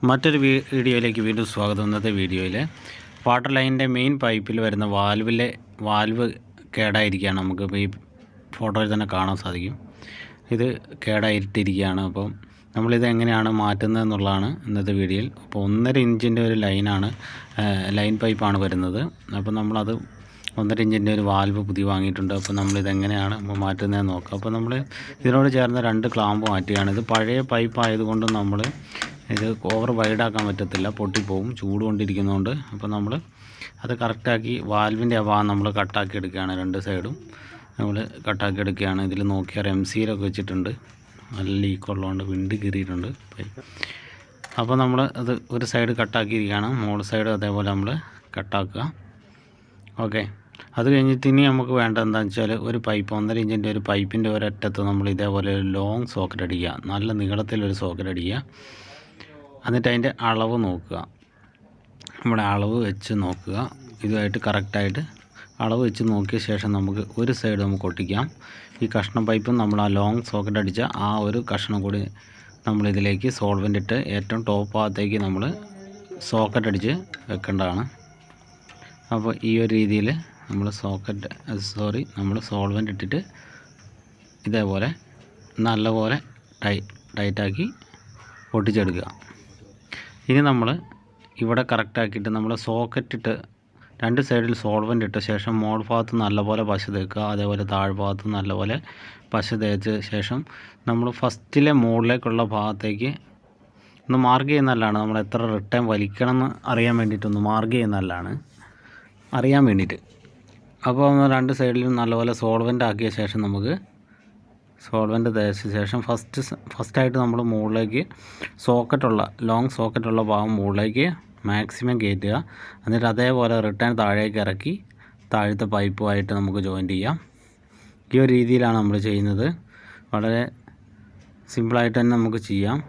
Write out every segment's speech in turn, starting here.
മറ്റൊരു വീഡിയോയിലേക്ക് വീണ്ടും സ്വാഗതം. ഇന്നത്തെ വീഡിയോയിൽ വാട്ടർ ലൈനിൻ്റെ മെയിൻ പൈപ്പിൽ വരുന്ന വാൽവ് കേടായിരിക്കുകയാണ്. നമുക്കിപ്പോൾ ഈ ഫോട്ടോയിൽ തന്നെ കാണാൻ സാധിക്കും. ഇത് കേടായിട്ടിരിക്കുകയാണ്. അപ്പം നമ്മളിത് എങ്ങനെയാണ് മാറ്റുന്നത് എന്നുള്ളതാണ് ഇന്നത്തെ വീഡിയോയിൽ. അപ്പോൾ 1.5 ഇഞ്ചിൻ്റെ ഒരു ലൈൻ പൈപ്പാണ് വരുന്നത്. അപ്പോൾ നമ്മളത് 1.5 ഇഞ്ചിൻ്റെ ഒരു വാൽവ് പുതിയ വാങ്ങിയിട്ടുണ്ട്. അപ്പോൾ നമ്മളിതെങ്ങനെയാണ് മാറ്റുന്നതെന്ന് നോക്കാം. അപ്പോൾ നമ്മൾ ഇതിനോട് ചേർന്ന 2 ക്ലാമ്പ് മാറ്റുകയാണ്. ഇത് പഴയ പൈപ്പ് ആയതുകൊണ്ട് നമ്മൾ ഇത് ഓവർ വൈഡാക്കാൻ പറ്റത്തില്ല, പൊട്ടിപ്പോവും ചൂട് കൊണ്ടിരിക്കുന്നതുകൊണ്ട്. അപ്പോൾ നമ്മൾ അത് കറക്റ്റാക്കി വാൽവിൻ്റെ ആ ഭാഗം നമ്മൾ കട്ടാക്കി എടുക്കുകയാണ്. 2 സൈഡും നമ്മൾ കട്ടാക്കി എടുക്കുകയാണ്. ഇതിൽ നോക്കിയാൽ MCയിലൊക്കെ വെച്ചിട്ടുണ്ട്, നല്ല ലീക്കുള്ളതുകൊണ്ട് വിണ്ട് കീറിയിട്ടുണ്ട് പൈപ്പ്. അപ്പോൾ നമ്മൾ അത് ഒരു സൈഡ് കട്ടാക്കിയിരിക്കുകയാണ്, മോൾ സൈഡ് അതേപോലെ നമ്മൾ കട്ടാക്കുക. ഓക്കെ, അത് കഴിഞ്ഞിട്ട് ഇനി നമുക്ക് വേണ്ട എന്താണെന്ന് വെച്ചാൽ ഒരു പൈപ്പ് 1.5 ഇഞ്ചിൻ്റെ ഒരു പൈപ്പിൻ്റെ ഒരറ്റത്ത് നമ്മൾ ഇതേപോലെ ഒരു ലോങ് സോക്കറ്റ് അടിക്കുക, നല്ല നീളത്തിലൊരു സോക്കറ്റ് അടിക്കുക. എന്നിട്ട് അതിൻ്റെ അളവ് നോക്കുക, നമ്മുടെ അളവ് വെച്ച് നോക്കുക. ഇതുമായിട്ട് കറക്റ്റായിട്ട് അളവ് വെച്ച് നോക്കിയ ശേഷം നമുക്ക് ഒരു സൈഡ് നമുക്ക് ഒട്ടിക്കാം. ഈ കഷ്ണം പൈപ്പും നമ്മൾ ആ ലോങ് സോക്കറ്റ് അടിച്ച ആ ഒരു കഷ്ണം കൂടി നമ്മളിതിലേക്ക് സോൾവെൻ്റ് ഇട്ട് ഏറ്റവും ടോപ്പ് ഭാഗത്തേക്ക് നമ്മൾ സോക്കറ്റ് അടിച്ച് വെക്കേണ്ടതാണ്. അപ്പോൾ ഈ ഒരു രീതിയിൽ നമ്മൾ നമ്മൾ സോൾവെൻ്റ് ഇട്ടിട്ട് ഇതേപോലെ നല്ലപോലെ ടൈറ്റാക്കി ഒട്ടിച്ചെടുക്കുക. ഇനി നമ്മൾ ഇവിടെ കറക്റ്റാക്കിയിട്ട് നമ്മൾ സോക്കറ്റ് ഇട്ട് 2 സൈഡിൽ സോൾവെൻ്റ് ഇട്ട ശേഷം മോൾ ഭാഗത്ത് നല്ലപോലെ പശ തേക്കുക, അതേപോലെ താഴ്ഭാഗത്ത് നല്ലപോലെ പശ തേച്ച ശേഷം നമ്മൾ ഫസ്റ്റിലെ മുകളിലേക്കുള്ള ഭാഗത്തേക്ക് ഒന്ന് മാർക്ക് ചെയ്യുന്നതല്ലാണ്. നമ്മൾ എത്ര റിട്ടേൺ വലിക്കണം എന്ന് അറിയാൻ വേണ്ടിയിട്ടൊന്ന് മാർക്ക് ചെയ്യുന്നതല്ലാണ്, അറിയാൻ വേണ്ടിയിട്ട്. അപ്പോൾ 2 സൈഡിലും നല്ലപോലെ സോൾവെൻ്റ് ആക്കിയ ശേഷം നമുക്ക് സോൾവെൻ്റ് തേച്ച ശേഷം ഫസ്റ്റായിട്ട് നമ്മൾ മുകളിലേക്ക് ലോങ് സോക്കറ്റുള്ള ഭാഗം മുകളിലേക്ക് മാക്സിമം കയറ്റുക. എന്നിട്ട് അതേപോലെ റിട്ടേൺ താഴേക്ക് ഇറക്കി താഴത്തെ പൈപ്പുമായിട്ട് നമുക്ക് ജോയിൻ്റ് ചെയ്യാം. ഈ ഒരു രീതിയിലാണ് നമ്മൾ ചെയ്യുന്നത്. വളരെ സിമ്പിളായിട്ട് തന്നെ നമുക്ക് ചെയ്യാം.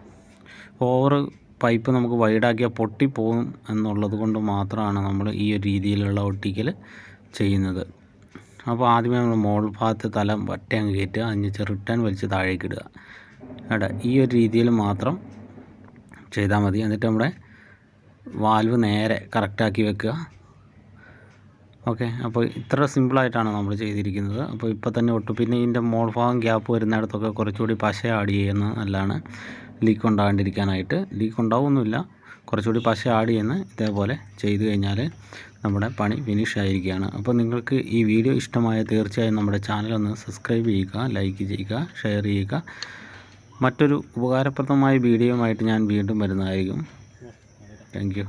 ഓവർ പൈപ്പ് നമുക്ക് വൈഡാക്കിയാൽ പൊട്ടിപ്പോകും എന്നുള്ളത് കൊണ്ട് മാത്രമാണ് നമ്മൾ ഈ ഒരു രീതിയിലുള്ള ഒട്ടിക്കൽ ചെയ്യുന്നത്. അപ്പോൾ ആദ്യമേ നമ്മൾ മോൾ ഭാഗത്ത് തല വട്ടയങ്ങ് കയറ്റുക, അതിന് റിട്ടേൺ വലിച്ച് താഴേക്ക് ഇടുക. കേട്ടോ, ഈ ഒരു രീതിയിൽ മാത്രം ചെയ്താൽ മതി. എന്നിട്ട് നമ്മുടെ വാൽവ് നേരെ കറക്റ്റാക്കി വെക്കുക. ഓക്കെ, അപ്പോൾ ഇത്ര സിമ്പിളായിട്ടാണ് നമ്മൾ ചെയ്തിരിക്കുന്നത്. അപ്പോൾ ഇപ്പോൾ തന്നെ ഒട്ടും പിന്നെ ഇതിൻ്റെ മോൾ ഭാഗം ഗ്യാപ്പ് വരുന്നിടത്തൊക്കെ കുറച്ചുകൂടി പശ ആഡ് ചെയ്യുന്നത് നല്ലതാണ്, ലീക്ക് ഉണ്ടാകാണ്ടിരിക്കാനായിട്ട്. ലീക്ക് ഉണ്ടാവുമൊന്നുമില്ല, കുറച്ചുകൂടി പശ ആഡ് ചെയ്യുന്ന ഇതേപോലെ ചെയ്ത് കഴിഞ്ഞാൽ നമ്മുടെ പണി ഫിനിഷ് ആയിരിക്കുകയാണ്. അപ്പോൾ നിങ്ങൾക്ക് ഈ വീഡിയോ ഇഷ്ടമായ തീർച്ചയായും നമ്മുടെ ചാനലൊന്ന് സബ്സ്ക്രൈബ് ചെയ്യുക, ലൈക്ക് ചെയ്യുക, ഷെയർ ചെയ്യുക. മറ്റൊരു ഉപകാരപ്രദമായ വീഡിയോയുമായിട്ട് ഞാൻ വീണ്ടും വരുന്നതായിരിക്കും. Thank you.